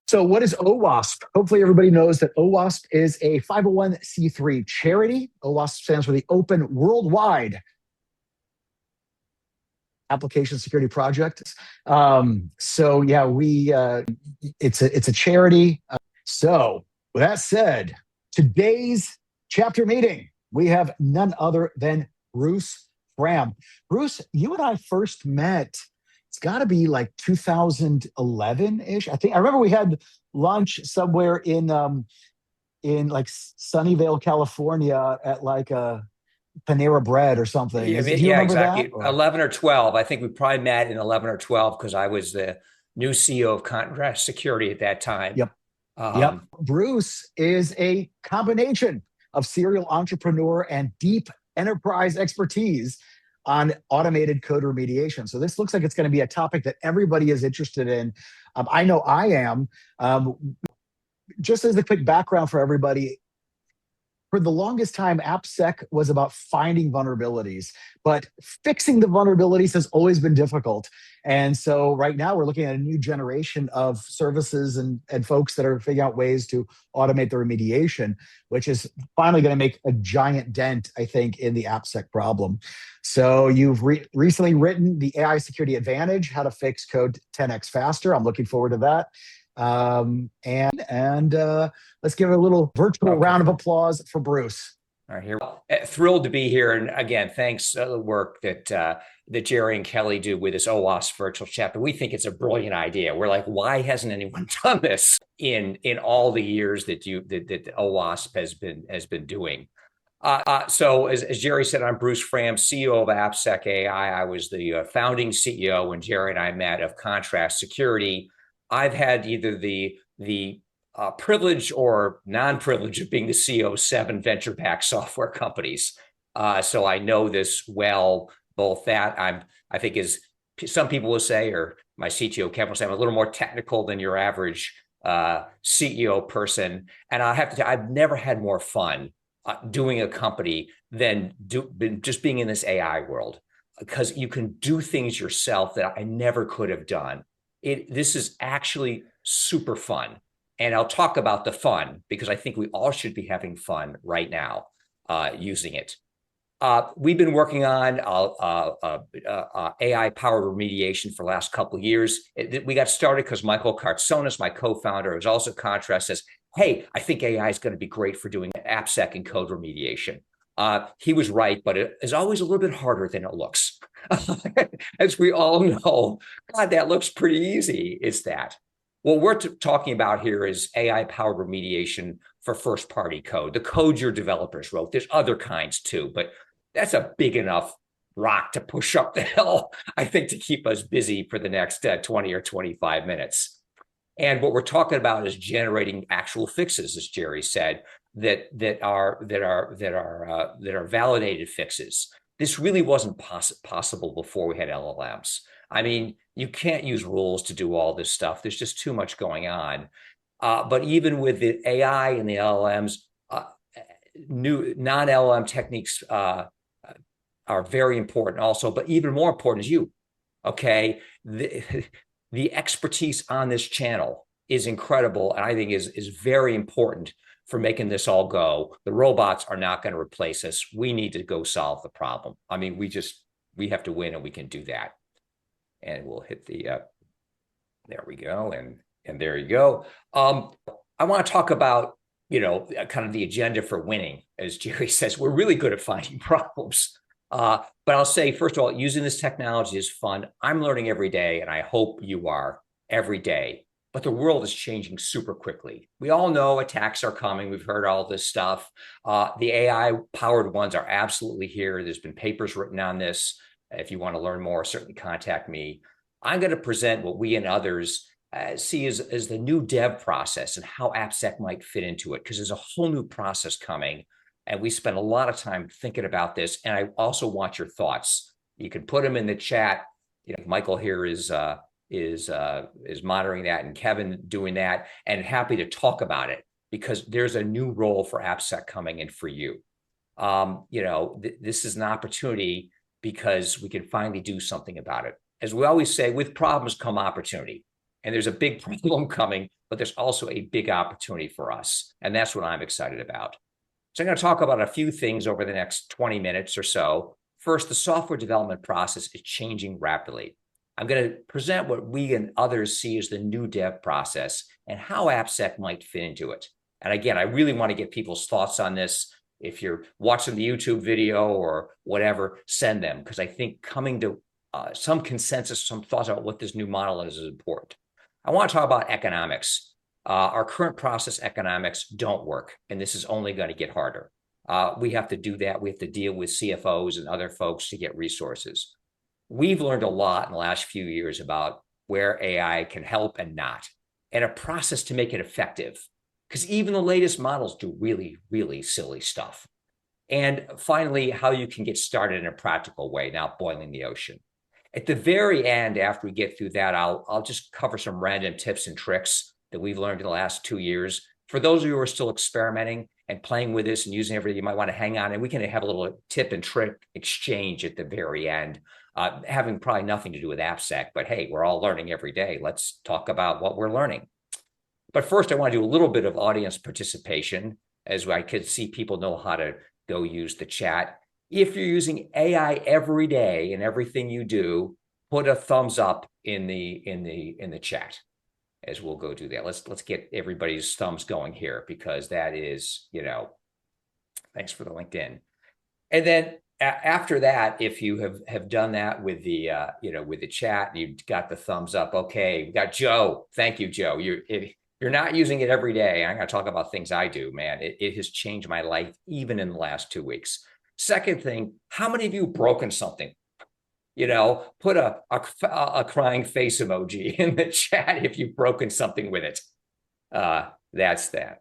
So, what is OWASP? Hopefully, everybody knows that OWASP is a 501c3 charity. OWASP stands for the Open Worldwide Application Security Project. So, yeah, it's a charity. So, with that said, today's chapter meeting, we have none other than Bruce Fram. Bruce, you and I first met, it's got to be like 2011-ish. I remember we had lunch somewhere in like Sunnyvale, California at like a Panera Bread or something. Yeah, Do you yeah, remember exactly. that? Or? 11 or 12. I think we probably met in 11 or 12 because I was the new CEO of Contrast Security at that time. Yep. Yep. Bruce is a combination of serial entrepreneur and deep enterprise expertise on automated code remediation. So this looks like it's going to be a topic that everybody is interested in. I know I am. Just as a quick background for everybody, for the longest time, AppSec was about finding vulnerabilities, but fixing the vulnerabilities has always been difficult. And so right now we're looking at a new generation of services and folks that are figuring out ways to automate the remediation, which is finally going to make a giant dent, I think, in the AppSec problem. So you've recently written the AI Security Advantage, how to fix code 10x faster. I'm looking forward to that. And let's give a little virtual round of applause for Bruce. All right, here. Thrilled to be here, and again, thanks for the work that Jerry and Kelly do with this OWASP virtual chapter. We think it's a brilliant idea. We're like, why hasn't anyone done this in all the years that OWASP has been doing? So as Jerry said, I'm Bruce Fram, CEO of AppSecAI. I was the founding CEO when Jerry and I met of Contrast Security. I've had either the privilege or non-privilege of being the CEO of 7 venture-backed software companies. So I know this well, both that I think is, some people will say, or my CTO Kevin will say, I'm a little more technical than your average CEO person. And I have to tell you, I've never had more fun doing a company than just being in this AI world, because you can do things yourself that I never could have done. This is actually super fun. And I'll talk about the fun because I think we all should be having fun right now using it. We've been working on AI-powered remediation for the last couple of years. We got started because Michael Kartsonis, my co-founder, who's also Contrast, says, hey, I think AI is going to be great for doing AppSec and code remediation. He was right, but it is always a little bit harder than it looks. As we all know, God, that looks pretty easy. It's that. What we're talking about here is AI-powered remediation for first-party code, the code your developers wrote. There's other kinds too, but that's a big enough rock to push up the hill, I think, to keep us busy for the next 20 or 25 minutes. And what we're talking about is generating actual fixes, as Jerry said, that are validated fixes. This really wasn't possible before we had LLMs. I mean, you can't use rules to do all this stuff. There's just too much going on. But even with the AI and the LLMs, new non-LLM techniques are very important also, but even more important is you, okay? The expertise on this channel is incredible, and I think is very important for making this all go. The robots are not going to replace us. We need to go solve the problem. I mean, we have to win, and we can do that. And we'll hit the, there we go, and there you go. I want to talk about, kind of the agenda for winning. As Jerry says, we're really good at finding problems. But I'll say, first of all, using this technology is fun. I'm learning every day, and I hope you are every day. But the world is changing super quickly. We all know attacks are coming. We've heard all this stuff. The AI-powered ones are absolutely here. There's been papers written on this. If you want to learn more, certainly contact me. I'm going to present what we and others see as the new dev process and how AppSec might fit into it, because there's a whole new process coming. And we spend a lot of time thinking about this. And I also want your thoughts. You can put them in the chat. Michael here is monitoring that, and Kevin doing that, and happy to talk about it because there's a new role for AppSec coming in for you. This is an opportunity because we can finally do something about it. As we always say, with problems come opportunity. And there's a big problem coming, but there's also a big opportunity for us. And that's what I'm excited about. So I'm going to talk about a few things over the next 20 minutes or so. First, the software development process is changing rapidly. I'm going to present what we and others see as the new dev process and how AppSec might fit into it. And again, I really want to get people's thoughts on this. If you're watching the YouTube video or whatever, send them, because I think coming to some consensus, some thoughts about what this new model is important. I want to talk about economics. Our current process economics don't work, and this is only going to get harder. We have to do that. We have to deal with CFOs and other folks to get resources. We've learned a lot in the last few years about where AI can help and not, and a process to make it effective, because even the latest models do really, really silly stuff. And finally, how you can get started in a practical way, not boiling the ocean. At the very end, after we get through that, I'll just cover some random tips and tricks that we've learned in the last 2 years. For those of you who are still experimenting and playing with this and using everything, you might want to hang on, and we can have a little tip and trick exchange at the very end, having probably nothing to do with AppSec, but hey, we're all learning every day. Let's talk about what we're learning. But first, I want to do a little bit of audience participation, as I could see people know how to go use the chat. If you're using AI every day in everything you do, put a thumbs up in the chat, as we'll go do that. Let's get everybody's thumbs going here, because that is, thanks for the LinkedIn. And then after that, if you have done that with the with the chat, you've got the thumbs up. Okay, we got Joe. Thank you, Joe. You're not using it every day. I'm going to talk about things I do, man. It has changed my life even in the last 2 weeks. Second thing, how many of you broken something? Put a crying face emoji in the chat if you've broken something with it. That's that.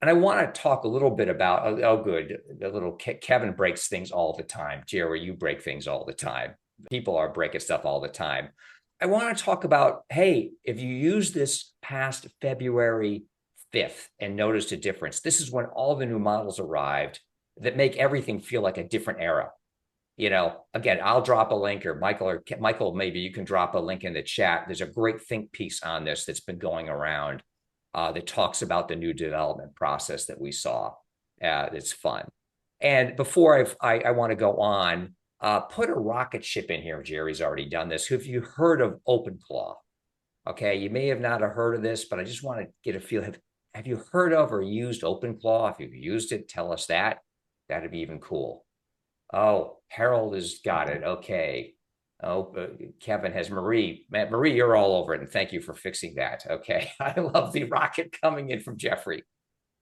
And I want to talk a little bit about, good, the little Kevin breaks things all the time. Jerry, you break things all the time. People are breaking stuff all the time. I want to talk about, hey, if you use this past February 5th and noticed a difference, this is when all the new models arrived that make everything feel like a different era. Again, I'll drop a link, or Michael, maybe you can drop a link in the chat. There's a great think piece on this that's been going around that talks about the new development process that we saw. It's fun. And before I want to go on, put a rocket ship in here. Jerry's already done this. Have you heard of OpenClaw? Okay, you may have not heard of this, but I just want to get a feel. Have you heard of or used OpenClaw? If you've used it, tell us that. That'd be even cool. Oh, Harold has got it. Okay. Oh, Kevin has Marie. Marie, you're all over it, and thank you for fixing that. Okay, I love the rocket coming in from Jeffrey.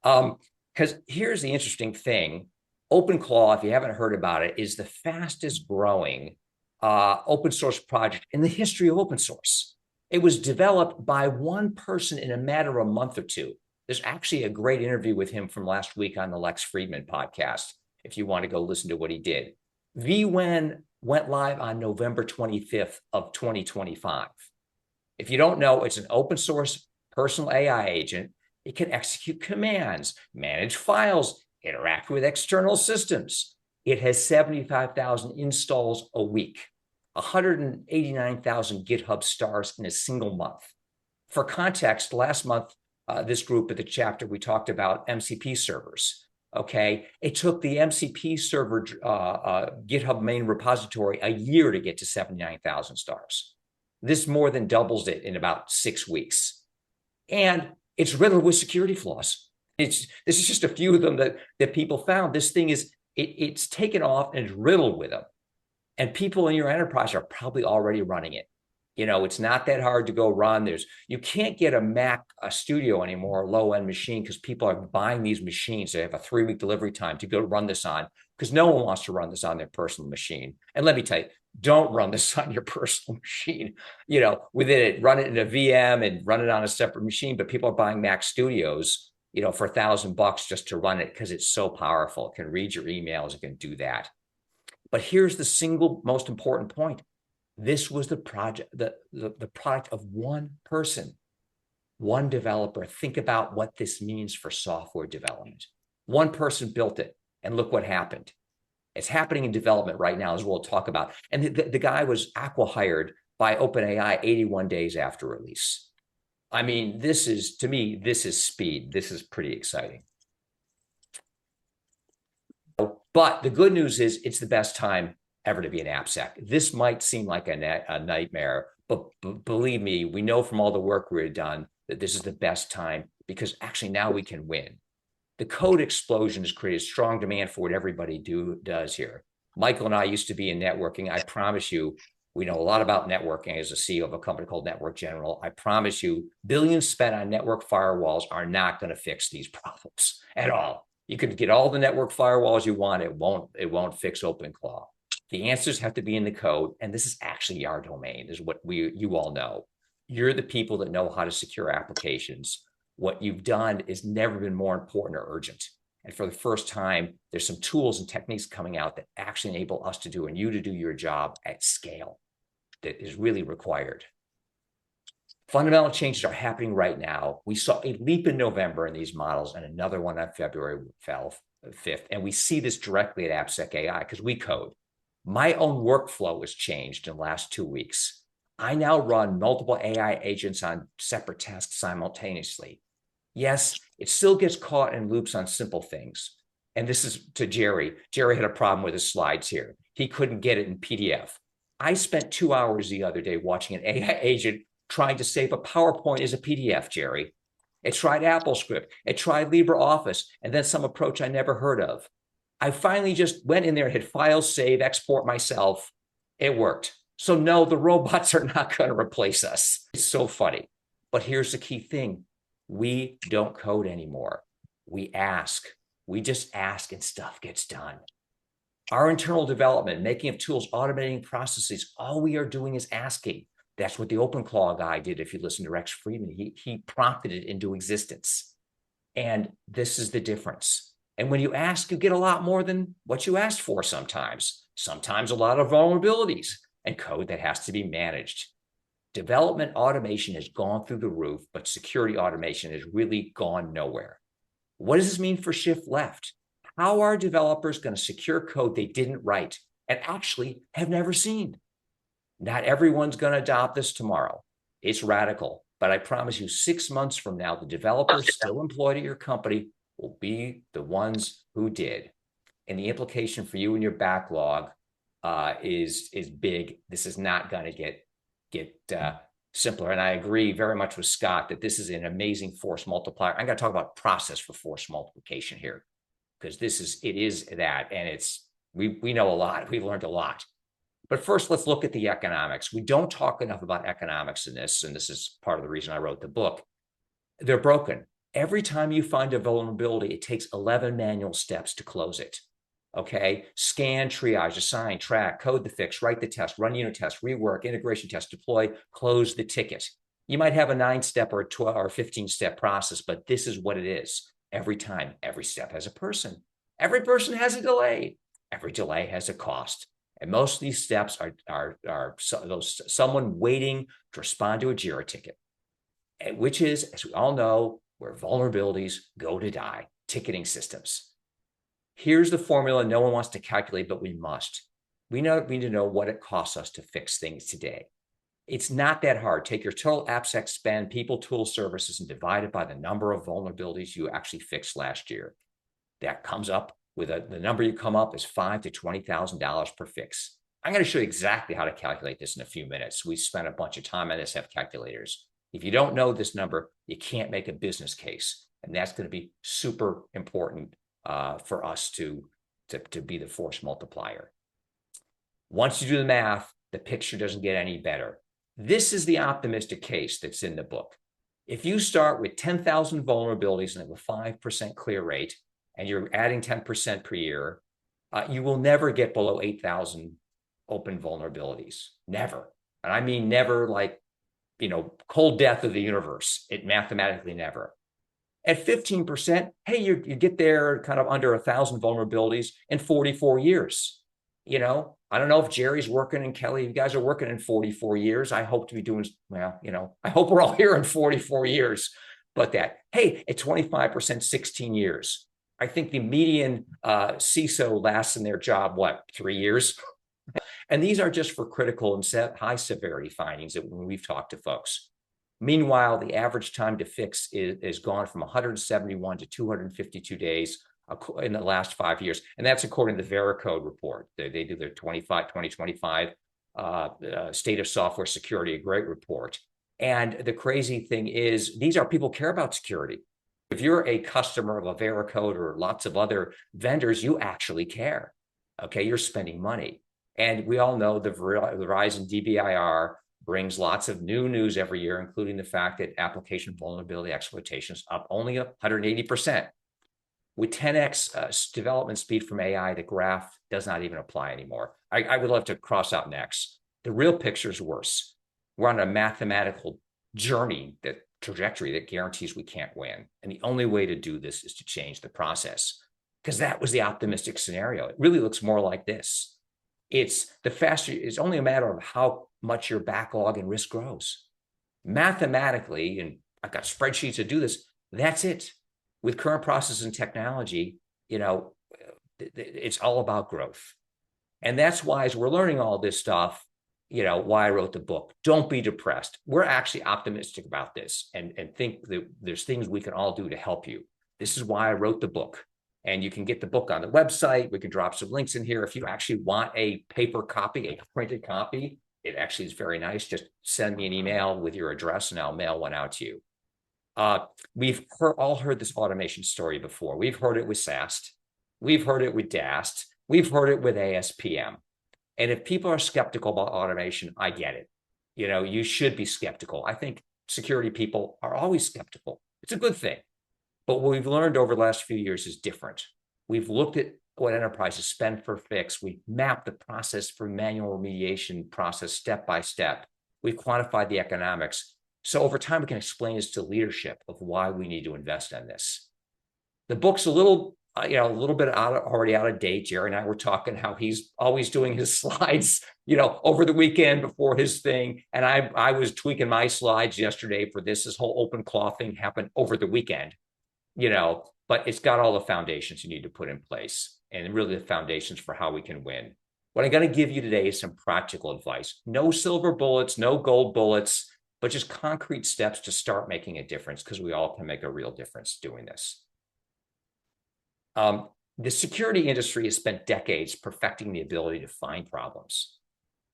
Because here's the interesting thing. OpenClaw, if you haven't heard about it, is the fastest growing open source project in the history of open source. It was developed by one person in a matter of a month or two. There's actually a great interview with him from last week on the Lex Friedman podcast, if you want to go listen to what he did. VWen went live on November 25th of 2025. If you don't know, it's an open source personal AI agent. It can execute commands, manage files, interact with external systems. It has 75,000 installs a week, 189,000 GitHub stars in a single month. For context, last month, this group at the chapter, we talked about MCP servers. Okay, it took the MCP server GitHub main repository a year to get to 79,000 stars. This more than doubles it in about 6 weeks. And it's riddled with security flaws. This is just a few of them that people found. This thing is, it's taken off and it's riddled with them. And people in your enterprise are probably already running it. It's not that hard to go run. You can't get a Mac Studio anymore, a low-end machine, because people are buying these machines. They have a 3-week delivery time to go run this on, because no one wants to run this on their personal machine. And let me tell you, don't run this on your personal machine. Within it, run it in a VM and run it on a separate machine. But people are buying Mac Studios, for $1,000 just to run it, because it's so powerful. It can read your emails. It can do that. But here's the single most important point. This was the project, the product of one person, one developer. Think about what this means for software development. One person built it, and look what happened. It's happening in development right now, as we'll talk about. And the guy was acqui-hired by OpenAI 81 days after release. I mean, to me, this is speed. This is pretty exciting. But the good news is it's the best time ever to be an AppSec. This might seem like a nightmare, but believe me, we know from all the work we've done that this is the best time, because actually now we can win. The code explosion has created strong demand for what everybody does here. Michael and I used to be in networking. I promise you, we know a lot about networking as a CEO of a company called Network General. I promise you, billions spent on network firewalls are not going to fix these problems at all. You could get all the network firewalls you want. It won't fix OpenClaw. The answers have to be in the code. And this is actually our domain, is what you all know. You're the people that know how to secure applications. What you've done has never been more important or urgent. And for the first time, there's some tools and techniques coming out that actually enable us to do and you to do your job at scale that is really required. Fundamental changes are happening right now. We saw a leap in November in these models and another one on February 5th. And we see this directly at AppSecAI because we code. My own workflow has changed in the last 2 weeks. I now run multiple AI agents on separate tasks simultaneously. Yes, it still gets caught in loops on simple things. And this is to Jerry. Jerry had a problem with his slides here. He couldn't get it in PDF. I spent 2 hours the other day watching an AI agent trying to save a PowerPoint as a PDF, Jerry. It tried AppleScript. It tried LibreOffice, and then some approach I never heard of. I finally just went in there, hit File, Save, Export myself. It worked. So no, the robots are not going to replace us. It's so funny. But here's the key thing. We don't code anymore. We ask. We just ask and stuff gets done. Our internal development, making of tools, automating processes, all we are doing is asking. That's what the OpenClaw guy did. If you listen to Rex Friedman, he prompted it into existence. And this is the difference. And when you ask, you get a lot more than what you asked for sometimes. Sometimes a lot of vulnerabilities and code that has to be managed. Development automation has gone through the roof, but security automation has really gone nowhere. What does this mean for shift left? How are developers going to secure code they didn't write and actually have never seen? Not everyone's going to adopt this tomorrow. It's radical, but I promise you 6 months from now, the developers still employed at your company will be the ones who did. And the implication for you and your backlog is big. This is not going to get simpler. And I agree very much with Scott that this is an amazing force multiplier. I'm going to talk about process for force multiplication here, because it is that, and we know a lot. We've learned a lot. But first, let's look at the economics. We don't talk enough about economics in this, and this is part of the reason I wrote the book. They're broken. Every time you find a vulnerability, it takes 11 manual steps to close it. Okay? Scan, triage, assign, track, code the fix, write the test, run unit test, rework, integration test, deploy, close the ticket. You might have a 9-step or a 12 or 15-step process, but this is what it is. Every time, every step has a person. Every person has a delay. Every delay has a cost. And most of these steps are someone waiting to respond to a JIRA ticket, which is, as we all know, where vulnerabilities go to die, ticketing systems. Here's the formula no one wants to calculate, but we must. We need to know what it costs us to fix things today. It's not that hard. Take your total AppSec spend, people, tools, services, and divide it by the number of vulnerabilities you actually fixed last year. That comes up with the number you come up is $5,000 to $20,000 per fix. I'm going to show you exactly how to calculate this in a few minutes. We spent a bunch of time on this, have calculators. If you don't know this number, you can't make a business case. And that's going to be super important for us to be the force multiplier. Once you do the math, the picture doesn't get any better. This is the optimistic case that's in the book. If you start with 10,000 vulnerabilities and have a 5% clear rate, and you're adding 10% per year, you will never get below 8,000 open vulnerabilities. Never. And I mean never, like, cold death of the universe. It mathematically never. At 15%, hey, you get there kind of under 1,000 vulnerabilities in 44 years. I don't know if Jerry's working and Kelly, you guys are working in 44 years. I hope to be doing, I hope we're all here in 44 years. But hey, at 25%, 16 years. I think the median CISO lasts in their job, 3 years? And these are just for critical and high severity findings that when we've talked to folks. Meanwhile, the average time to fix is gone from 171 to 252 days in the last 5 years. And that's according to the Veracode report. They do their 2025 State of Software Security, a great report. And the crazy thing is, these are people care about security. If you're a customer of a Veracode or lots of other vendors, you actually care. Okay, you're spending money. And we all know the rise in DBIR brings lots of new news every year, including the fact that application vulnerability exploitation is up only 180%. With 10x development speed from AI, the graph does not even apply anymore. I would love to cross out next. The real picture is worse. We're on a mathematical trajectory that guarantees we can't win. And the only way to do this is to change the process, because that was the optimistic scenario. It really looks more like this. It's only a matter of how much your backlog and risk grows. Mathematically, and I've got spreadsheets to do this, that's it. With current processes and technology, it's all about growth. And that's why, as we're learning all this stuff, why I wrote the book. Don't be depressed. We're actually optimistic about this and think that there's things we can all do to help you. This is why I wrote the book. And you can get the book on the website. We can drop some links in here. If you actually want a paper copy, a printed copy, it actually is very nice. Just send me an email with your address and I'll mail one out to you. We've all heard this automation story before. We've heard it with SAST. We've heard it with DAST. We've heard it with ASPM. And if people are skeptical about automation, I get it. You should be skeptical. I think security people are always skeptical. It's a good thing. But what we've learned over the last few years is different. We've looked at what enterprises spend per fix. We've mapped the process for manual remediation process step by step. We've quantified the economics. So over time, we can explain this to leadership of why we need to invest in this. The book's a little bit already out of date. Jerry and I were talking how he's always doing his slides, over the weekend before his thing. And I was tweaking my slides yesterday for this. This whole open cloth thing happened over the weekend, but it's got all the foundations you need to put in place and really the foundations for how we can win. What I'm going to give you today is some practical advice. No silver bullets, no gold bullets, but just concrete steps to start making a difference, because we all can make a real difference doing this. The security industry has spent decades perfecting the ability to find problems.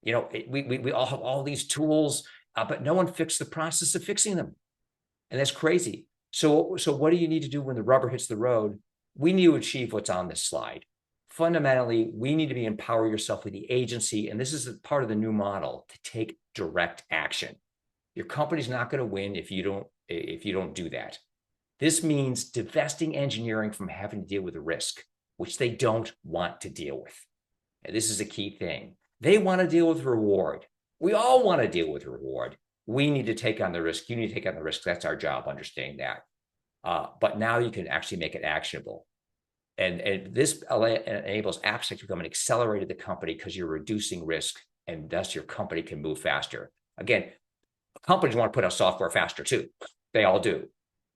We all have all these tools, but no one fixed the process of fixing them. And that's crazy. So what do you need to do when the rubber hits the road? We need to achieve what's on this slide. Fundamentally, we need to empower yourself with the agency, and this is a part of the new model, to take direct action. Your company's not going to win if you don't do that. This means divesting engineering from having to deal with the risk, which they don't want to deal with. And this is a key thing. They want to deal with reward. We all want to deal with reward. We need to take on the risk. You need to take on the risk. That's our job, understanding that. But now you can actually make it actionable. And this enables AppSec to become an accelerator to the company, because you're reducing risk, and thus your company can move faster. Again, companies want to put out software faster too. They all do.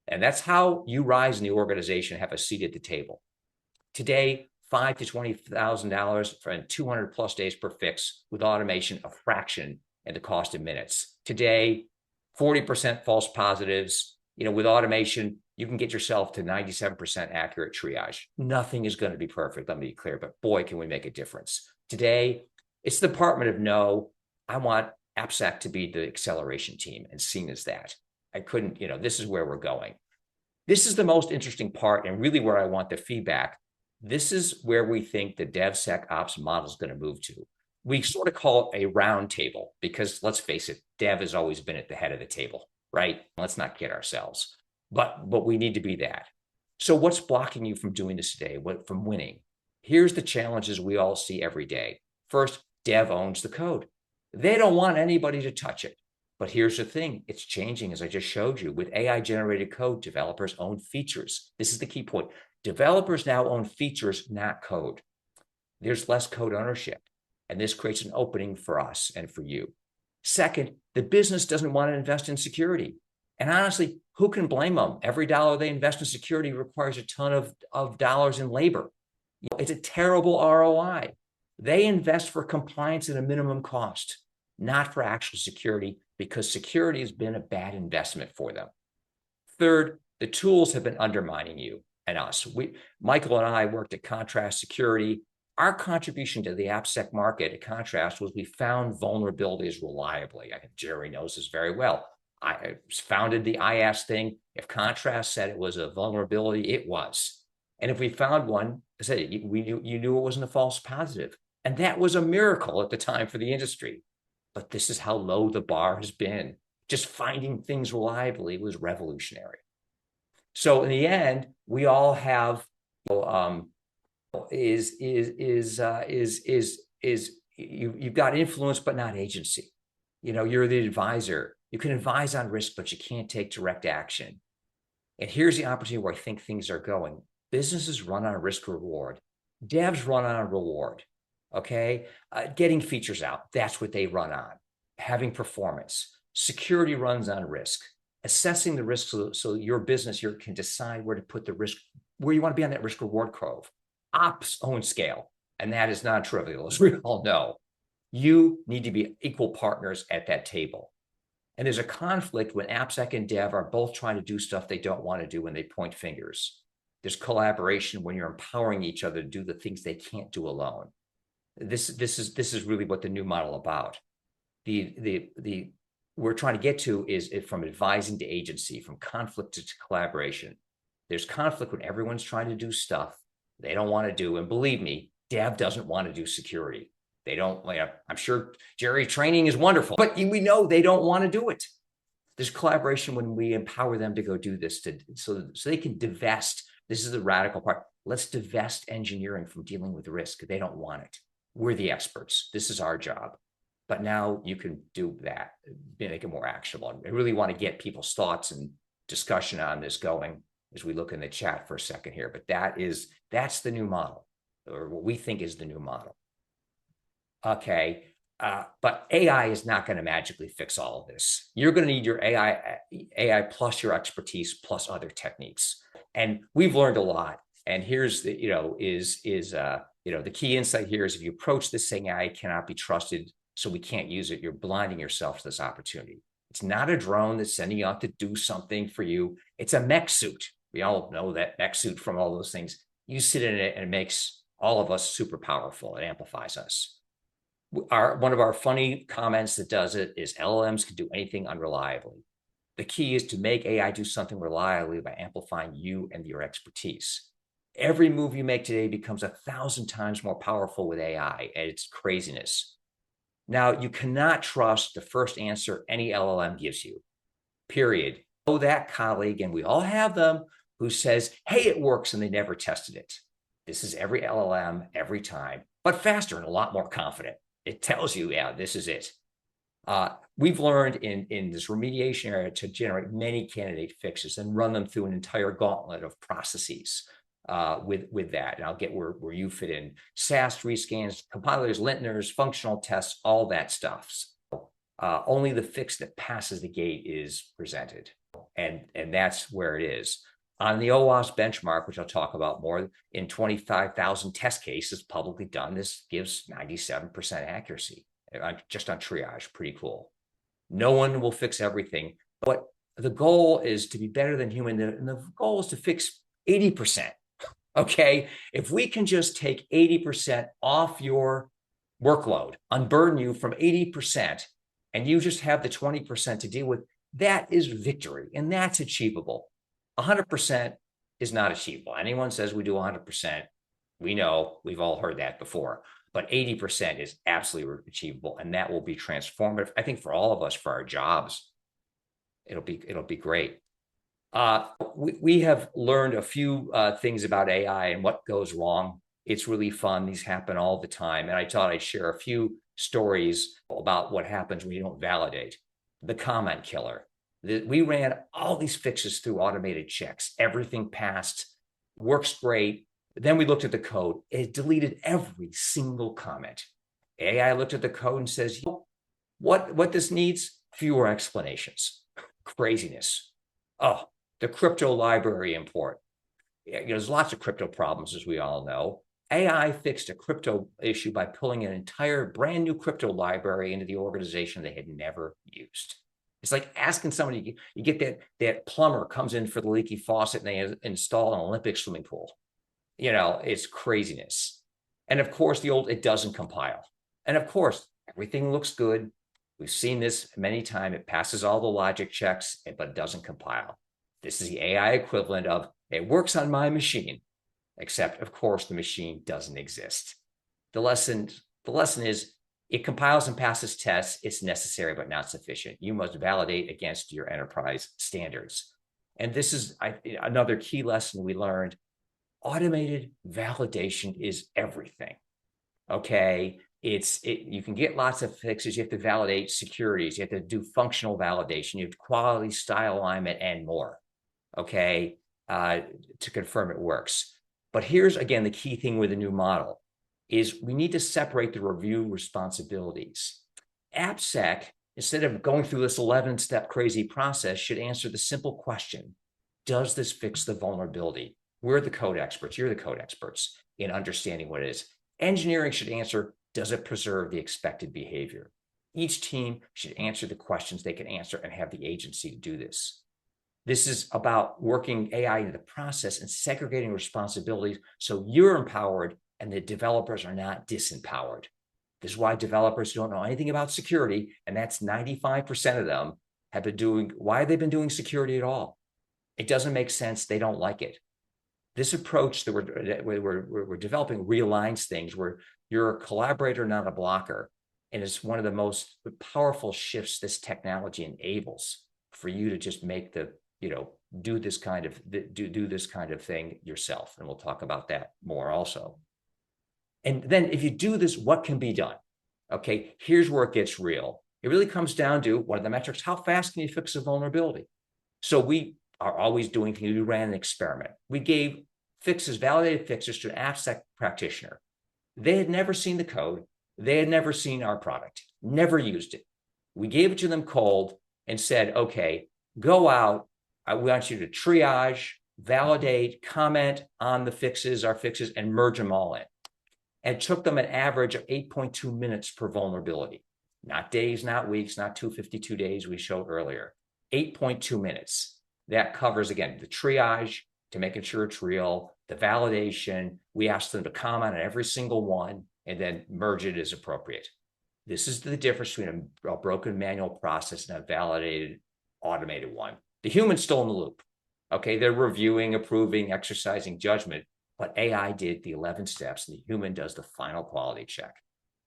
And that's how you rise in the organization, have a seat at the table. Today, $5,000 to $20,000 for 200 plus days per fix, with automation, a fraction at the cost of minutes. Today, 40% false positives. With automation, you can get yourself to 97% accurate triage. Nothing is going to be perfect, let me be clear, but boy, can we make a difference. Today, it's the department of no. I want AppSec to be the acceleration team and seen as that. I couldn't, this is where we're going. This is the most interesting part, and really where I want the feedback. This is where we think the DevSecOps model is going to move to. We sort of call it a round table, because let's face it, Dev has always been at the head of the table, right? Let's not kid ourselves, but we need to be that. So what's blocking you from doing this today, from winning? Here's the challenges we all see every day. First, Dev owns the code. They don't want anybody to touch it. But here's the thing, it's changing, as I just showed you. With AI-generated code, developers own features. This is the key point. Developers now own features, not code. There's less code ownership, and this creates an opening for us and for you. Second, the business doesn't want to invest in security. And honestly, who can blame them? Every dollar they invest in security requires a ton of dollars in labor. It's a terrible ROI. They invest for compliance at a minimum cost, not for actual security, because security has been a bad investment for them. Third, the tools have been undermining you and us. Michael and I worked at Contrast Security. Our contribution to the AppSec market at Contrast was we found vulnerabilities reliably. I think Jerry knows this very well. I founded the IaaS thing. If Contrast said it was a vulnerability, it was. And if we found one, I said, you knew it wasn't a false positive. And that was a miracle at the time for the industry. But this is how low the bar has been. Just finding things reliably was revolutionary. So in the end, we all have you've got influence but not agency. You're the advisor. You can advise on risk, but you can't take direct action. And here's the opportunity where I think things are going. Businesses run on risk reward. Devs run on reward. Okay, getting features out, that's what they run on. Having performance. Security runs on risk. Assessing the risk so your business can decide where to put the risk, where you want to be on that risk reward curve. Ops own scale, and that is not trivial, as we all know. You need to be equal partners at that table. And there's a conflict when AppSec and Dev are both trying to do stuff they don't want to do when they point fingers. There's collaboration when you're empowering each other to do the things they can't do alone. This is really what the new model about. We're trying to get to is from advising to agency, from conflict to collaboration. There's conflict when everyone's trying to do stuff they don't want to do. And believe me, Dev doesn't want to do security. They don't, I'm sure Jerry, training is wonderful, but we know they don't want to do it. There's collaboration when we empower them to go do this so they can divest. This is the radical part. Let's divest engineering from dealing with risk. They don't want it. We're the experts. This is our job. But now you can do that, make it more actionable. I really want to get people's thoughts and discussion on this going as we look in the chat for a second here. But that's the new model, or what we think is the new model. Okay, but AI is not going to magically fix all of this. You're going to need your AI plus your expertise plus other techniques. And we've learned a lot. And here's the, the key insight here is if you approach this saying AI cannot be trusted, so we can't use it, you're blinding yourself to this opportunity. It's not a drone that's sending you out to do something for you. It's a mech suit. We all know that mech suit from all those things. You sit in it and it makes all of us super powerful. It amplifies us. One of our funny comments that does it is LLMs can do anything unreliably. The key is to make AI do something reliably by amplifying you and your expertise. Every move you make today becomes 1,000 times more powerful with AI, and it's craziness. Now, you cannot trust the first answer any LLM gives you, period. Know that colleague, and we all have them, who says, hey, it works, and they never tested it. This is every LLM every time, but faster and a lot more confident. It tells you, yeah, this is it. We've learned in this remediation area to generate many candidate fixes and run them through an entire gauntlet of processes with that. And I'll get where you fit in. SAST rescans, compilers, linteners, functional tests, all that stuff. Only the fix that passes the gate is presented. And that's where it is. On the OWASP benchmark, which I'll talk about more, in 25,000 test cases publicly done, this gives 97% accuracy just on triage. Pretty cool. No one will fix everything, but the goal is to be better than human, and the goal is to fix 80%. Okay, if we can just take 80% off your workload, unburden you from 80%, and you just have the 20% to deal with, that is victory, and that's achievable. 100% is not achievable. Anyone says we do 100%, we know, we've all heard that before, but 80% is absolutely achievable, and that will be transformative, I think, for all of us, for our jobs. It'll be great. We have learned a few things about AI and what goes wrong. It's really fun. These happen all the time. And I thought I'd share a few stories about what happens when you don't validate. The comment killer. We ran all these fixes through automated checks. Everything passed, works great. Then we looked at the code. It deleted every single comment. AI looked at the code and says, what this needs? Fewer explanations. Craziness. Oh, the crypto library import. There's lots of crypto problems, as we all know. AI fixed a crypto issue by pulling an entire brand new crypto library into the organization they had never used. It's like asking somebody, you get that plumber comes in for the leaky faucet and they install an Olympic swimming pool. It's craziness. And of course, it doesn't compile. And of course, everything looks good. We've seen this many times. It passes all the logic checks, but it doesn't compile. This is the AI equivalent of, it works on my machine, except of course the machine doesn't exist. The lesson is, it compiles and passes tests. It's necessary but not sufficient. You must validate against your enterprise standards. And this is another key lesson we learned. Automated validation is everything. Okay, you can get lots of fixes. You have to validate securities. You have to do functional validation. You have quality, style alignment, and more. Okay, to confirm it works. But here's again the key thing with the new model is we need to separate the review responsibilities. AppSec, instead of going through this 11-step crazy process, should answer the simple question: does this fix the vulnerability? We're the code experts. You're the code experts in understanding what it is. Engineering should answer, does it preserve the expected behavior? Each team should answer the questions they can answer and have the agency to do this. This is about working AI into the process and segregating responsibilities so you're empowered and the developers are not disempowered. This is why developers don't know anything about security, and that's 95% of them have been doing. Why have they been doing security at all? It doesn't make sense. They don't like it. This approach that we're developing realigns things where you're a collaborator, not a blocker. And it's one of the most powerful shifts this technology enables for you to just make do this kind of thing yourself. And we'll talk about that more also. And then if you do this, what can be done? Okay, here's where it gets real. It really comes down to one of the metrics: how fast can you fix a vulnerability? So we are always doing things. We ran an experiment. We gave validated fixes to an AppSec practitioner. They had never seen the code. They had never seen our product, never used it. We gave it to them cold and said, okay, go out. I want you to triage, validate, comment on the fixes, our fixes, and merge them all in. And it took them an average of 8.2 minutes per vulnerability. Not days, not weeks, not 252 days we showed earlier. 8.2 minutes. That covers, again, the triage to making sure it's real, the validation. We asked them to comment on every single one and then merge it as appropriate. This is the difference between a broken manual process and a validated automated one. The human's still in the loop. Okay, they're reviewing, approving, exercising judgment, but AI did the 11 steps and the human does the final quality check.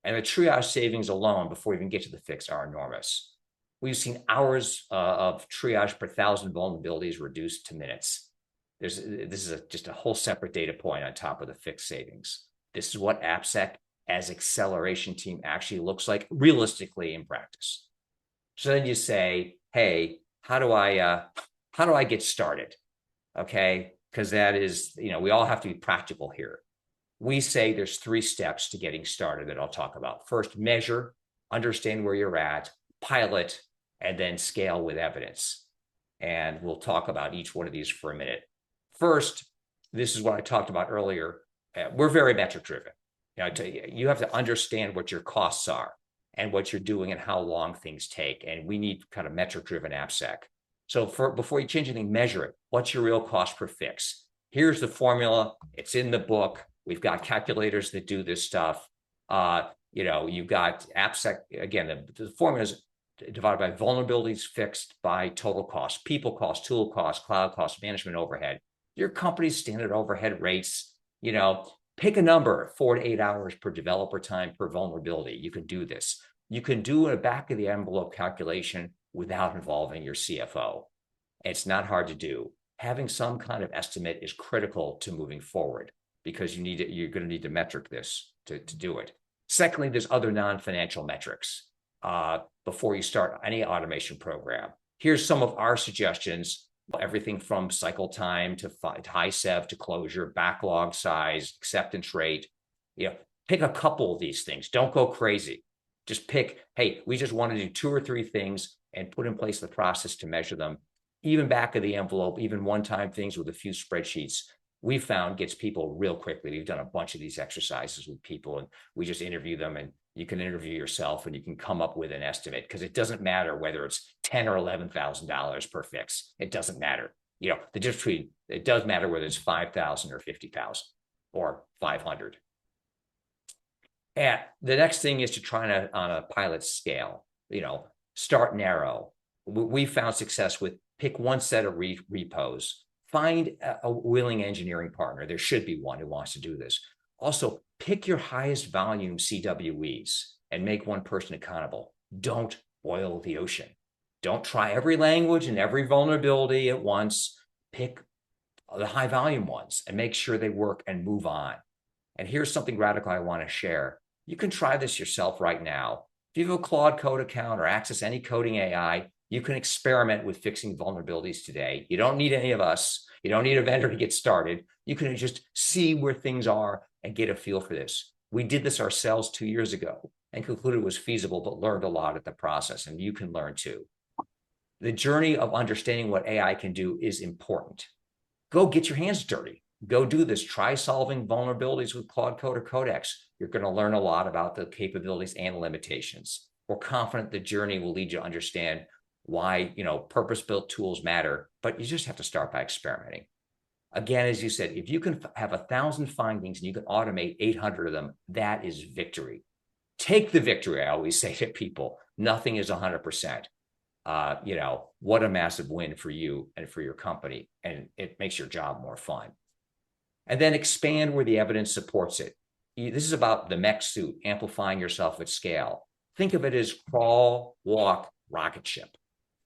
And the triage savings alone before we even get to the fix are enormous. We've seen hours of triage per 1,000 vulnerabilities reduced to minutes. This is just a whole separate data point on top of the fix savings. This is what AppSec as acceleration team actually looks like realistically in practice. So then you say, hey, how do I get started? Okay, because that is, we all have to be practical here. We say there's 3 steps to getting started that I'll talk about. First, measure, understand where you're at, pilot, and then scale with evidence. And we'll talk about each one of these for a minute. First, this is what I talked about earlier. We're very metric driven. You have to understand what your costs are and what you're doing and how long things take. And we need kind of metric driven AppSec. So before you change anything, measure it. What's your real cost per fix? Here's the formula. It's in the book. We've got calculators that do this stuff. You've got AppSec. Again, the formula is divided by vulnerabilities fixed by total cost, people cost, tool cost, cloud cost, management overhead. Your company's standard overhead rates, pick a number, 4 to 8 hours per developer time per vulnerability. You can do this. You can do a back of the envelope calculation without involving your CFO. It's not hard to do. Having some kind of estimate is critical to moving forward because you're going to need to metric this to do it. Secondly, there's other non-financial metrics before you start any automation program. Here's some of our suggestions: everything from cycle time to high sev to closure, backlog size, acceptance rate. Pick a couple of these things. Don't go crazy. Just pick, hey, we just want to do 2 or 3 things and put in place the process to measure them. Even back of the envelope, even one-time things with a few spreadsheets. we found gets people real quickly. We've done a bunch of these exercises with people, and we just interview them, and you can interview yourself and you can come up with an estimate, because it doesn't matter whether it's $10,000 or $11,000 per fix. It doesn't matter. The difference between, it does matter whether it's 5,000 or 50,000 or 500. And the next thing is to try to, on a pilot scale, start narrow. We found success with pick one set of repos, find a willing engineering partner. There should be one who wants to do this. Also, pick your highest volume CWEs and make one person accountable. Don't boil the ocean. Don't try every language and every vulnerability at once. Pick the high volume ones and make sure they work and move on. And here's something radical I want to share. You can try this yourself right now. If you have a Claude Code account or access any coding AI, you can experiment with fixing vulnerabilities today. You don't need any of us. You don't need a vendor to get started. You can just see where things are and get a feel for this. We did this ourselves 2 years ago and concluded it was feasible, but learned a lot at the process, and you can learn too. The journey of understanding what AI can do is important. Go get your hands dirty. Go do this. Try solving vulnerabilities with Claude Code or Codex. You're going to learn a lot about the capabilities and limitations. We're confident the journey will lead you to understand why, purpose-built tools matter, but you just have to start by experimenting. Again, as you said, if you can have 1,000 findings and you can automate 800 of them, that is victory. Take the victory, I always say to people. Nothing is 100%. What a massive win for you and for your company, and it makes your job more fun. And then expand where the evidence supports it. This is about the mech suit, amplifying yourself at scale. Think of it as crawl, walk, rocket ship.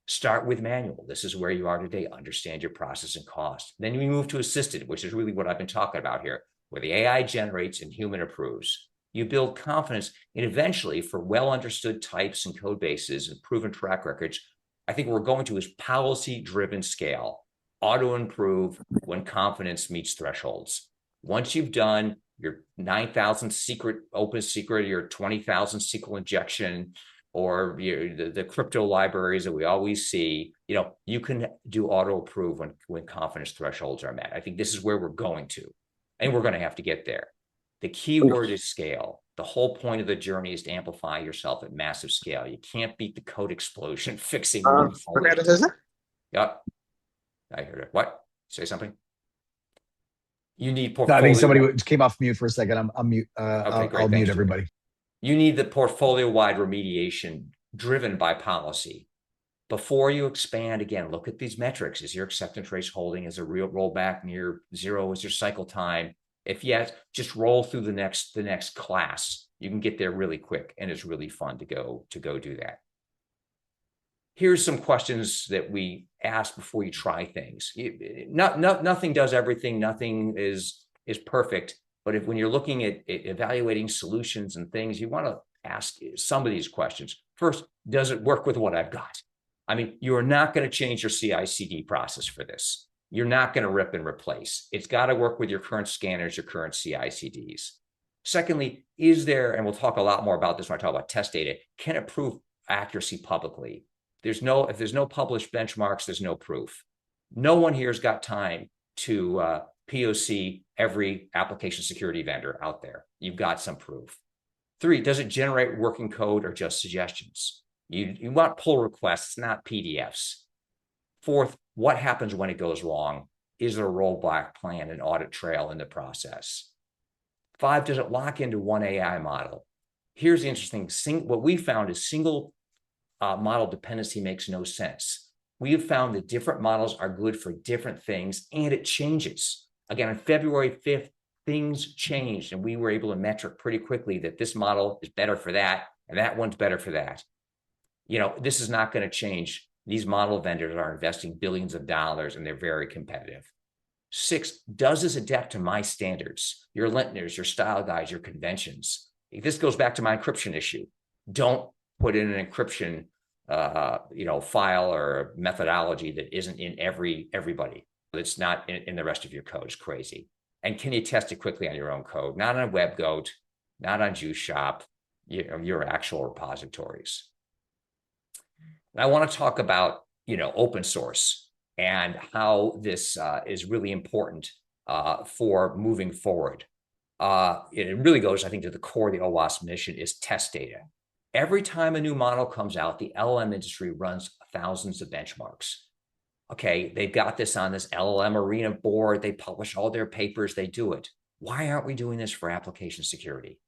Start with manual. This is where you are today. Understand your process and cost. Then we move to assisted, which is really what I've been talking about here, where the AI generates and human approves. You build confidence, and eventually, for well-understood types and code bases and proven track records, I think what we're going to is policy-driven scale. Auto-improve when confidence meets thresholds. Once you've done your 9,000 secret open secret, your 20,000 SQL injection, or the crypto libraries that we always see, you can do auto-approve when confidence thresholds are met. I think this is where we're going to, and we're going to have to get there. The key word is scale. The whole point of the journey is to amplify yourself at massive scale. You can't beat the code explosion fixing one vulnerability. Yep. I heard it. What? Say something. You need portfolio. No, I think somebody came off mute for a second. I'm mute. Okay, great. I'll mute everybody. You need the portfolio-wide remediation driven by policy. Before you expand, again, look at these metrics. Is your acceptance rates holding? Is a real rollback near zero? Is your cycle time? If yes, just roll through the next class. You can get there really quick, and it's really fun to go do that. Here's some questions that we ask before you try things. Nothing does everything. Nothing is perfect. But when you're looking at evaluating solutions and things, you want to ask some of these questions. First, does it work with what I've got? I mean, you are not going to change your CI/CD process for this. You're not going to rip and replace. It's got to work with your current scanners, your current CI/CDs. Secondly, is there, and we'll talk a lot more about this when I talk about test data, can it prove accuracy publicly? If there's no published benchmarks, there's no proof. No one here has got time to POC every application security vendor out there. You've got some proof. 3, does it generate working code or just suggestions? You want pull requests, not PDFs. 4th, what happens when it goes wrong? Is there a rollback plan and audit trail in the process? 5, does it lock into one AI model? Here's the interesting thing. What we found is single model dependency makes no sense. We have found that different models are good for different things, and it changes. Again, on February 5th, things changed, and we were able to metric pretty quickly that this model is better for that, and that one's better for that. This is not going to change. These model vendors are investing billions of dollars, and they're very competitive. 6, does this adapt to my standards, your lintners, your style guides, your conventions? This goes back to my encryption issue. Don't put in an encryption file or methodology that isn't in everybody. That's not in the rest of your code. Is crazy. And can you test it quickly on your own code? Not on WebGoat, not on Juice Shop, your actual repositories. And I want to talk about open source and how this is really important for moving forward. It really goes, I think, to the core of the OWASP mission is test data. Every time a new model comes out, the LLM industry runs thousands of benchmarks. Okay, they've got this on this LLM arena board. They publish all their papers. They do it. Why aren't we doing this for application security?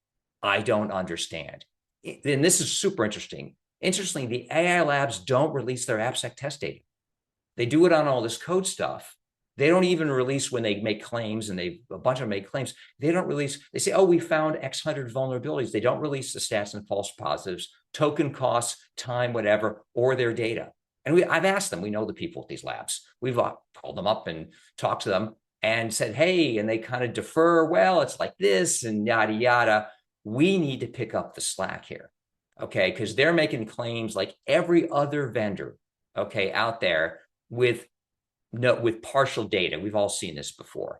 I don't understand. And this is super interesting. Interestingly, the AI labs don't release their AppSec test data. They do it on all this code stuff. They don't even release when they make claims, and a bunch of them make claims. They don't release. They say, oh, we found X hundred vulnerabilities. They don't release the stats and false positives, token costs, time, whatever, or their data. And I've asked them. We know the people at these labs. We've called them up and talked to them and said, hey, and they kind of defer. Well, it's like this and yada, yada. We need to pick up the slack here, okay? Because they're making claims like every other vendor, okay, out there with partial data. We've all seen this before.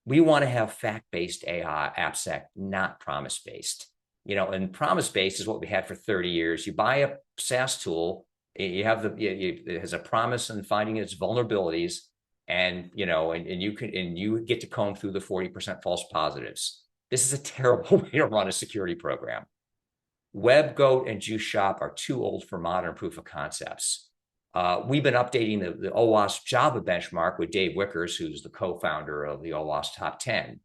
We want to have fact-based AI AppSec, not promise-based. And promise-based is what we had for 30 years. You buy a SaaS tool, you have it has a promise in finding its vulnerabilities, and you get to comb through the 40% false positives. This is a terrible way to run a security program. WebGoat and JuiceShop are too old for modern proof of concepts. We've been updating the OWASP Java benchmark with Dave Wickers, who's the co-founder of the OWASP Top 10.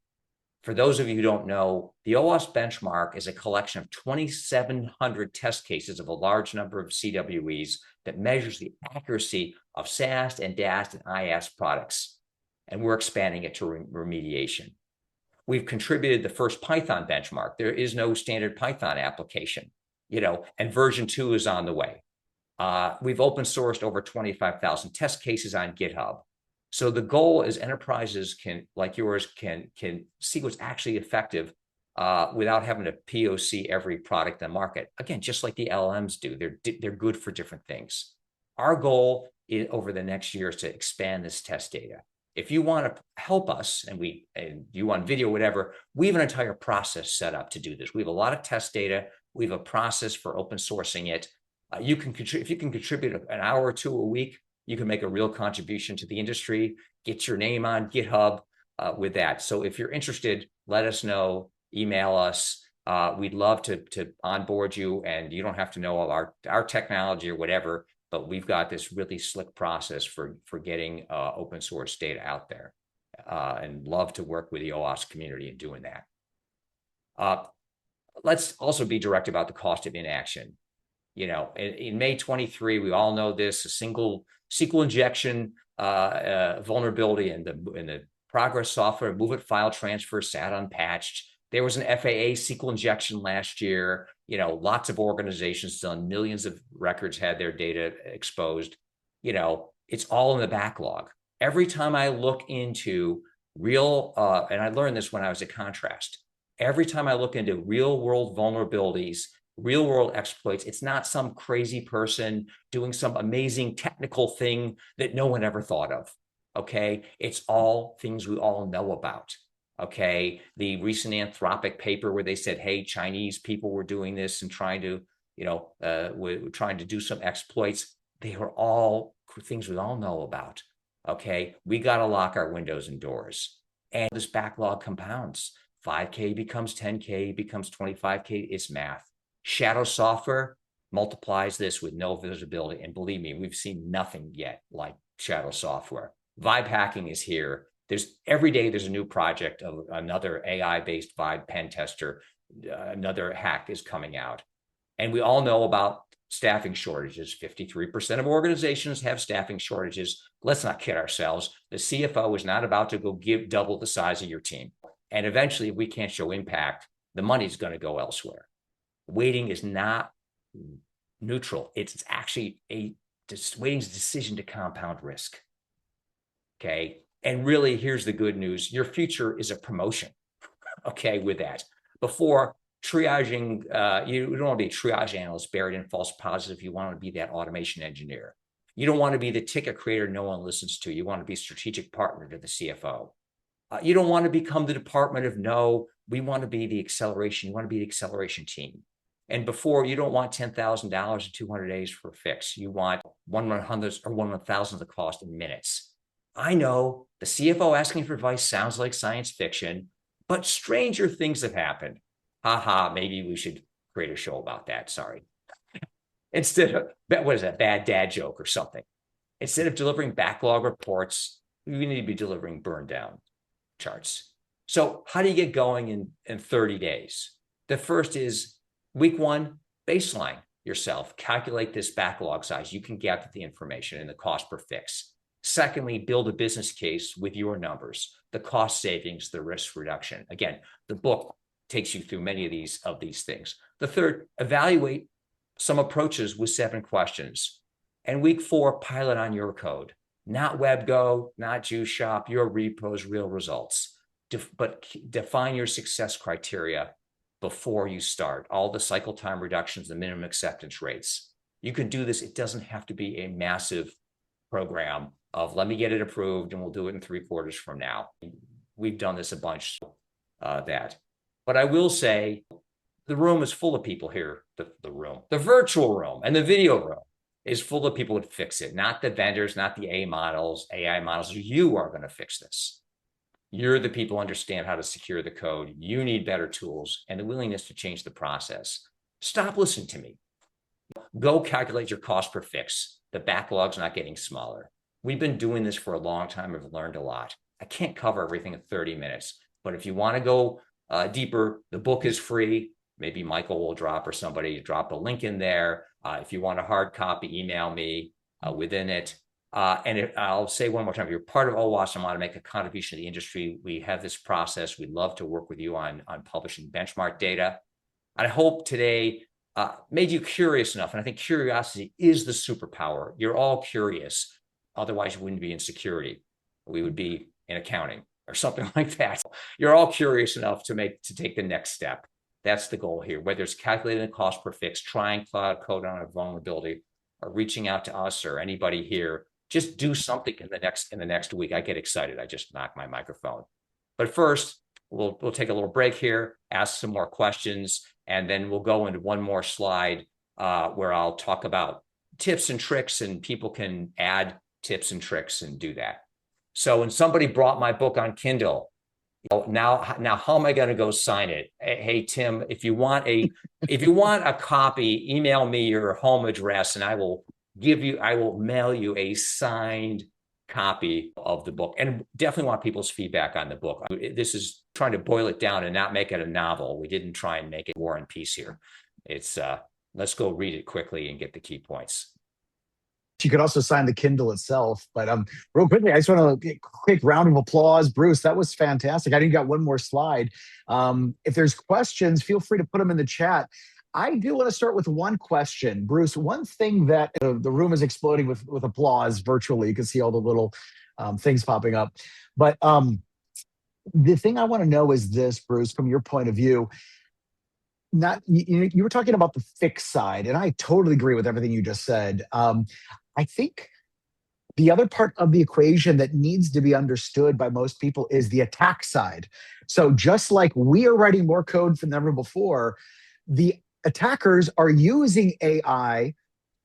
For those of you who don't know, the OWASP benchmark is a collection of 2,700 test cases of a large number of CWEs that measures the accuracy of SAST and DAST and IAST products. And we're expanding it to remediation. We've contributed the first Python benchmark. There is no standard Python application, and version 2 is on the way. We've open sourced over 25,000 test cases on GitHub. So the goal is enterprises like yours can see what's actually effective without having to POC every product in the market. Again, just like the LLMs do, they're good for different things. Our goal over the next year is to expand this test data. If you want to help us and you want video, whatever, we have an entire process set up to do this. We have a lot of test data. We have a process for open sourcing it. If you can contribute an hour or two a week, you can make a real contribution to the industry, get your name on GitHub with that. So if you're interested, let us know, email us. We'd love to onboard you, and you don't have to know all our technology or whatever, but we've got this really slick process for getting open source data out there, and love to work with the OWASP community in doing that. Let's also be direct about the cost of inaction. In May 23, we all know this, a single SQL injection vulnerability in the Progress software, move it file transfer sat unpatched. There was an FAA SQL injection last year. Lots of organizations done, millions of records had their data exposed. It's all in the backlog. Every time I look into real, and I learned this when I was at Contrast, every time I look into real world vulnerabilities, real world exploits, it's not some crazy person doing some amazing technical thing that no one ever thought of. Okay. It's all things we all know about. Okay. The recent Anthropic paper where they said, hey, Chinese people were doing this and trying to do some exploits. They are all things we all know about. Okay. We got to lock our windows and doors. And this backlog compounds. 5K becomes 10K, becomes 25K. It's math. Shadow software multiplies this with no visibility. And believe me, we've seen nothing yet like shadow software. Vibe hacking is here. Every day there's a new project of another AI-based Vibe pen tester. Another hack is coming out. And we all know about staffing shortages. 53% of organizations have staffing shortages. Let's not kid ourselves. The CFO is not about to go double the size of your team. And eventually, if we can't show impact, the money's going to go elsewhere. Waiting is not neutral. It's actually waiting's a decision to compound risk. Okay. And really, here's the good news. Your future is a promotion. Okay. With that, before triaging, you don't want to be a triage analyst buried in false positive. You want to be that automation engineer. You don't want to be the ticket creator no one listens to. You want to be a strategic partner to the CFO. You don't want to become the department of no. We want to be the acceleration. You want to be the acceleration team. And before, you don't want $10,000 in 200 days for a fix. You want 1/100th or 1/1000th of the cost in minutes. I know the CFO asking for advice sounds like science fiction, but stranger things have happened. Haha, maybe we should create a show about that. Sorry. Instead of, what is that, bad dad joke or something? Instead of delivering backlog reports, we need to be delivering burn down charts. So how do you get going in 30 days? The first is week one, baseline yourself. Calculate this backlog size. You can get the information and the cost per fix. Secondly, build a business case with your numbers, the cost savings, the risk reduction. Again, the book takes you through many of these things. The third, evaluate some approaches with 7 questions. And week 4, pilot on your code, not WebGo, not Juice Shop, your repos, real results. But define your success criteria before you start. All the cycle time reductions, the minimum acceptance rates. You can do this. It doesn't have to be a massive program of let me get it approved and we'll do it in 3 quarters from now. We've done this a bunch, that. But I will say the room is full of people here, the virtual room and the video room is full of people that fix it, not the vendors, not the AI models. You are going to fix this. You're the people who understand how to secure the code. You need better tools and the willingness to change the process. Stop listening to me. Go calculate your cost per fix. The backlog's not getting smaller. We've been doing this for a long time. We've learned a lot. I can't cover everything in 30 minutes, but if you want to go deeper, the book is free. Maybe Michael will drop or somebody drop a link in there. If you want a hard copy, email me within it. I'll say one more time, if you're part of OWASP and want to make a contribution to the industry, we have this process. We'd love to work with you on publishing benchmark data. I hope today made you curious enough. And I think curiosity is the superpower. You're all curious. Otherwise, you wouldn't be in security. We would be in accounting or something like that. You're all curious enough to take the next step. That's the goal here. Whether it's calculating the cost per fix, trying cloud code on a vulnerability, or reaching out to us or anybody here, just do something in the next week. I get excited. I just knock my microphone. But first, we'll take a little break here, ask some more questions, and then we'll go into one more slide where I'll talk about tips and tricks, and people can add tips and tricks and do that. So when somebody brought my book on Kindle, now how am I going to go sign it? Hey, Tim, if you want a copy, email me your home address and I will mail you a signed copy of the book. And definitely want people's feedback on the book. This is trying to boil it down and not make it a novel. We didn't try and make it War and Peace here. It's let's go read it quickly and get the key points. You could also sign the Kindle itself. But real quickly, I just want to get a quick round of applause. Bruce, that was fantastic. I think you got one more slide. If there's questions, feel free to put them in the chat. I do want to start with one question. Bruce, one thing that the room is exploding with applause virtually. You can see all the little things popping up. But the thing I want to know is this, Bruce, from your point of view, you were talking about the fix side, and I totally agree with everything you just said. I think the other part of the equation that needs to be understood by most people is the attack side. So just like we are writing more code than ever before, the attackers are using AI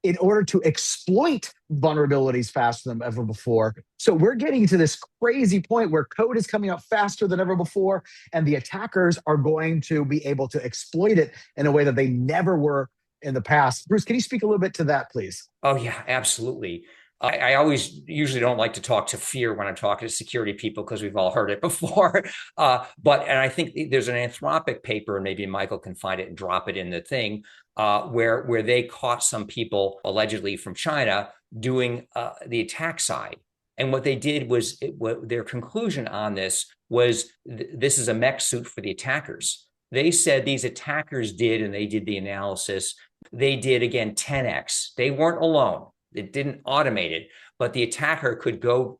in order to exploit vulnerabilities faster than ever before. So we're getting to this crazy point where code is coming out faster than ever before, and the attackers are going to be able to exploit it in a way that they never were in the past. Bruce, can you speak a little bit to that, please? Oh, yeah, absolutely. I usually don't like to talk to fear when I'm talking to security people because we've all heard it before. And I think there's an Anthropic paper, and maybe Michael can find it and drop it in the thing, where they caught some people allegedly from China doing the attack side. And what they did was, their conclusion on this was, this is a mech suit for the attackers. They said these attackers did, and they did the analysis, they did, again, 10x. They weren't alone. It didn't automate it, but the attacker could go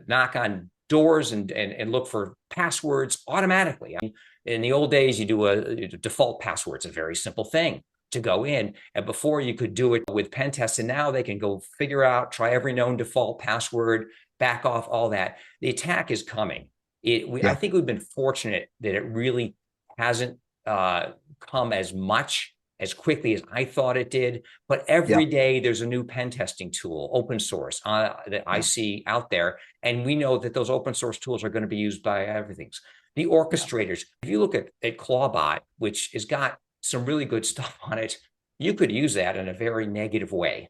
knock on doors and look for passwords automatically. I mean, in the old days, you do a default password. It's a very simple thing to go in. And before, you could do it with pen tests, and now they can go figure out, try every known default password, back off all that. The attack is coming. I think we've been fortunate that it really hasn't come as much as quickly as I thought it did. But every day there's a new pen testing tool, open source, that I see out there. And we know that those open source tools are going to be used by everything. The orchestrators, if you look at Clawbot, which has got some really good stuff on it, you could use that in a very negative way.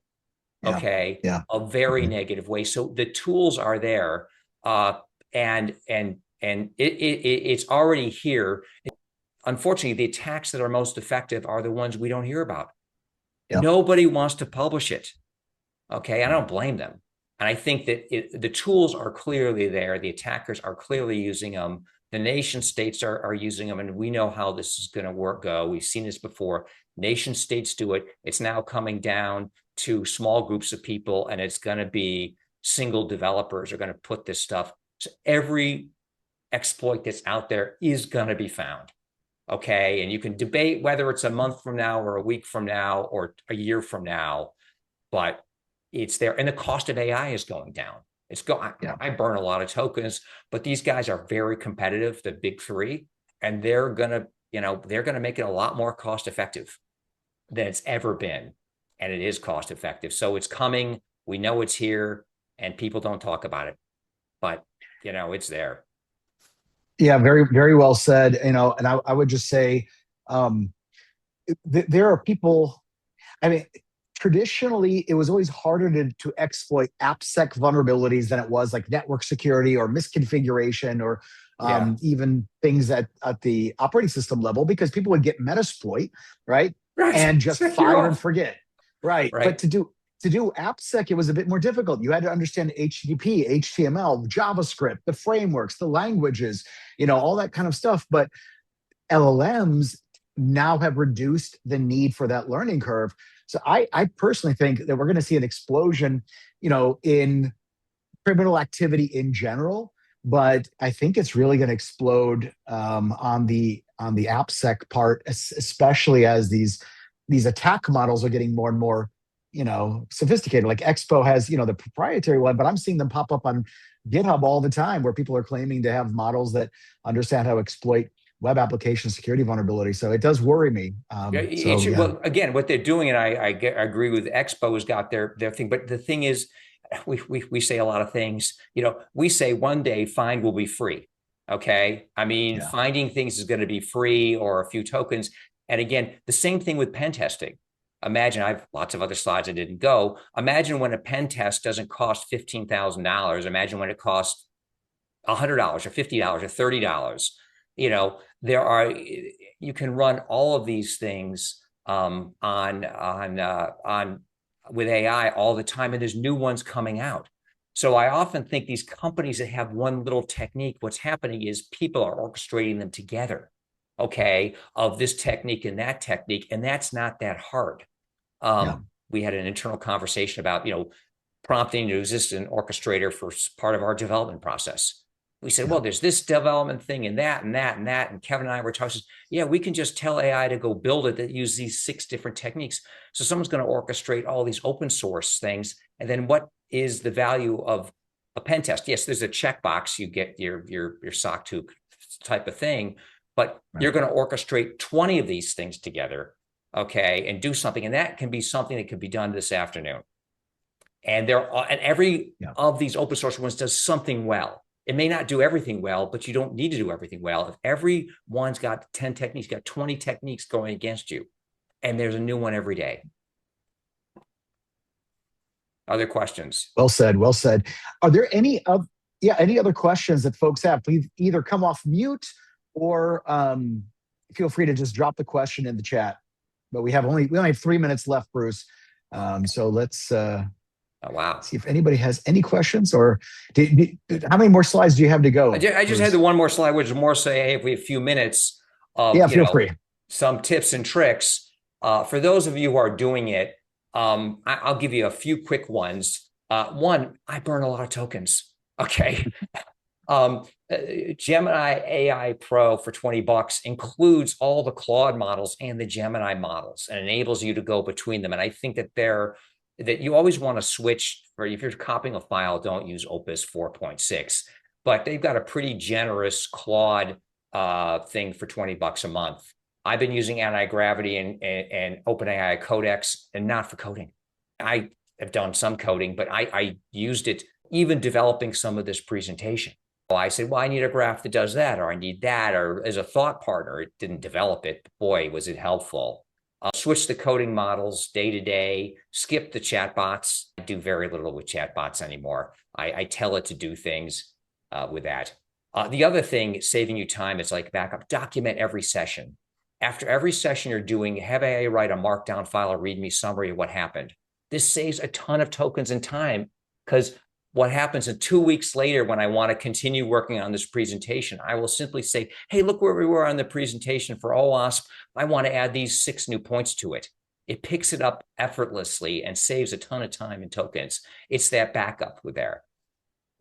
Okay. A very negative way. So the tools are there, and it's already here. Unfortunately, the attacks that are most effective are the ones we don't hear about. Nobody wants to publish it. Okay. I don't blame them. And I think that the tools are clearly there. The attackers are clearly using them. The nation states are using them, and we know how this is going to go. We've seen this before. Nation states do it. It's now coming down to small groups of people, and it's going to be single developers are going to put this stuff. So every exploit that's out there is going to be found. Okay. And you can debate whether it's a month from now or a week from now or a year from now, but it's there. And the cost of AI is going down. I burn a lot of tokens, but these guys are very competitive, the big three, and they're going to make it a lot more cost effective than it's ever been. And it is cost effective. So it's coming. We know it's here, and people don't talk about it, but it's there. Yeah, very, very well said. And I would just say, there are people, I mean, traditionally, it was always harder to exploit AppSec vulnerabilities than it was like network security or misconfiguration or even things at the operating system level, because people would get Metasploit, right? And just fire and forget. Right. But to do AppSec, it was a bit more difficult. You had to understand HTTP, HTML, JavaScript, the frameworks, the languages, all that kind of stuff. But LLMs now have reduced the need for that learning curve. So I personally think that we're going to see an explosion, in criminal activity in general. But I think it's really going to explode on the AppSec part, especially as these attack models are getting more and more sophisticated. Like Expo has the proprietary one, but I'm seeing them pop up on GitHub all the time where people are claiming to have models that understand how to exploit web application security vulnerability. So it does worry me. Well, again, what they're doing, and I agree with Expo's got their thing, but the thing is, we say a lot of things. We say one day find will be free. Okay, I mean, finding things is going to be free or a few tokens. And again, the same thing with pen testing. Imagine, I have lots of other slides I didn't go. Imagine when a pen test doesn't cost $15,000. Imagine when it costs $100 or $50 or $30. You can run all of these things on with AI all the time, and there's new ones coming out. So I often think these companies that have one little technique, what's happening is people are orchestrating them together. Okay, of this technique and that technique, and that's not that hard. We had an internal conversation about prompting to exist an orchestrator for part of our development process. We said, well, there's this development thing and that and that and that, and Kevin and I were talking. We can just tell AI to go build it that use these 6 different techniques. So someone's going to orchestrate all these open source things, and then what is the value of a pen test? Yes, there's a checkbox, you get your SOC 2 type of thing. But you're going to orchestrate 20 of these things together, okay, and do something. And that can be something that could be done this afternoon. And every of these open source ones does something well. It may not do everything well, but you don't need to do everything well. If everyone's got 10 techniques, got 20 techniques going against you, and there's a new one every day. Other questions? Well said. Well said. Are there any other questions that folks have? Please either come off mute or feel free to just drop the question in the chat. But we only have 3 minutes left, Bruce. So let's see if anybody has any questions. Or how many more slides do you have to go? I just had the one more slide, which is more say, hey, if we have a few minutes of feel free. Some tips and tricks. For those of you who are doing it, I'll give you a few quick ones. One, I burn a lot of tokens. Okay. Gemini AI Pro for $20 includes all the Claude models and the Gemini models and enables you to go between them. And I think that you always want to switch, or if you're copying a file, don't use Opus 4.6, but they've got a pretty generous Claude thing for $20 a month. I've been using anti-gravity and OpenAI Codex, and not for coding. I have done some coding, but I used it even developing some of this presentation. I said, well, I need a graph that does that, or I need that, or as a thought partner. It didn't develop it, but boy, was it helpful. Switch the coding models day to day, skip the chatbots. I do very little with chatbots anymore. I tell it to do things with that. The other thing, saving you time, is like backup. Document every session. After every session you're doing, have AI write a markdown file, a README summary of what happened. This saves a ton of tokens and time, because what happens in 2 weeks later when I want to continue working on this presentation, I will simply say, hey, look where we were on the presentation for OWASP. I want to add these 6 new points to it. It picks it up effortlessly and saves a ton of time and tokens. It's that backup with there.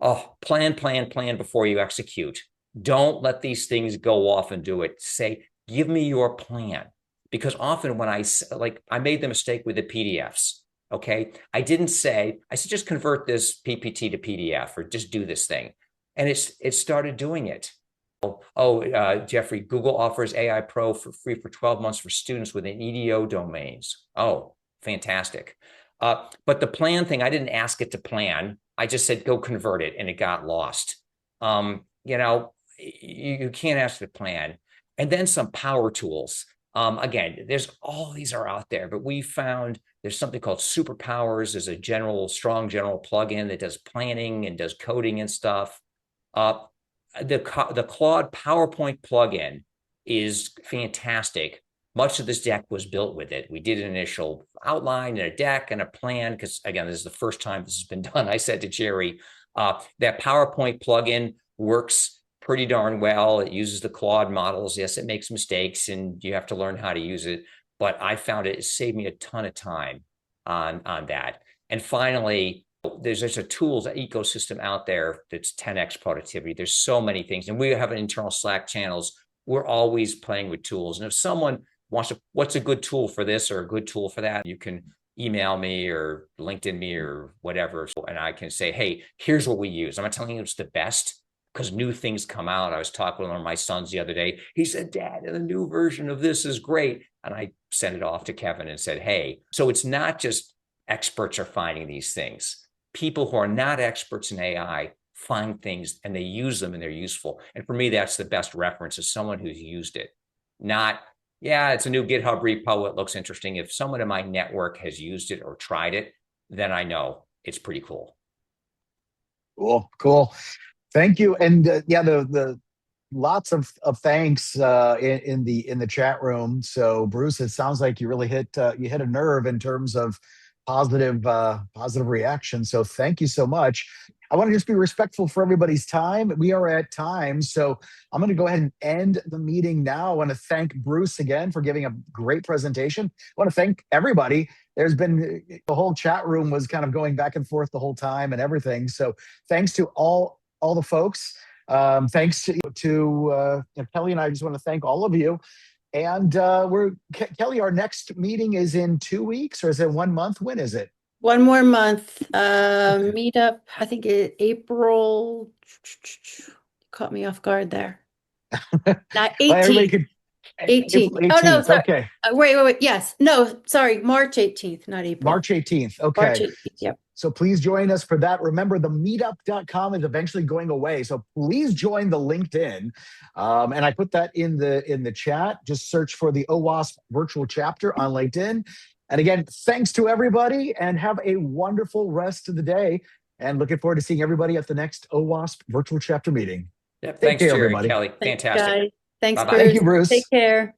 Oh, plan before you execute. Don't let these things go off and do it. Say, give me your plan. Because often when I made the mistake with the PDFs. Okay, I said, just convert this PPT to PDF, or just do this thing. And it started doing it. Jeffrey, Google offers AI Pro for free for 12 months for students within EDO domains. Oh, fantastic. But the plan thing, I didn't ask it to plan. I just said, go convert it, and it got lost. You can't ask the plan. And then some power tools. Again, there's all these are out there, but we found there's something called Superpowers. There's a strong general plugin that does planning and does coding and stuff. The Claude PowerPoint plugin is fantastic. Much of this deck was built with it. We did an initial outline and a deck and a plan, because again, this is the first time this has been done. I said to Jerry, that PowerPoint plugin works pretty darn well. It uses the Claude models. Yes, it makes mistakes and you have to learn how to use it, but I found it saved me a ton of time on that. And finally, there's a tools ecosystem out there that's 10x productivity. There's so many things, and we have an internal Slack channels. We're always playing with tools. And if someone wants to, what's a good tool for this or a good tool for that, you can email me or LinkedIn me or whatever. And I can say, hey, here's what we use. I'm not telling you it's the best, because new things come out. I was talking with one of my sons the other day. He said, Dad, the new version of this is great. And I sent it off to Kevin and said, hey, so it's not just experts are finding these things. People who are not experts in AI find things and they use them and they're useful. And for me, that's the best reference, is someone who's used it. Not, yeah, it's a new GitHub repo, it looks interesting. If someone in my network has used it or tried it, then I know it's pretty cool. Cool. Thank you. And the lots of thanks in the chat room. So Bruce, it sounds like you really hit a nerve in terms of positive reaction. So thank you so much. I want to just be respectful for everybody's time. We are at time, so I'm going to go ahead and end the meeting now. I want to thank Bruce again for giving a great presentation. I want to thank everybody. There's been, the whole chat room was kind of going back and forth the whole time and everything. So thanks to all the folks. Thanks to Kelly, and I just want to thank all of you. And Kelly, our next meeting is in 2 weeks, or is it 1 month? When is it? 1 more month. Meetup, I think April. Caught me off guard there. Not 18. 18. Oh, no, sorry. Okay. Wait. Yes. No, sorry. March 18th, not April. March 18th. Okay. March 18th, yep. So please join us for that. Remember, the meetup.com is eventually going away. So please join the LinkedIn. And I put that in the chat. Just search for the OWASP virtual chapter on LinkedIn. And again, thanks to everybody, and have a wonderful rest of the day. And looking forward to seeing everybody at the next OWASP virtual chapter meeting. Yep. Thanks, Jerry, everybody. Kelly. Fantastic. Thanks, Bye-bye. Bruce. Thank you, Bruce. Take care.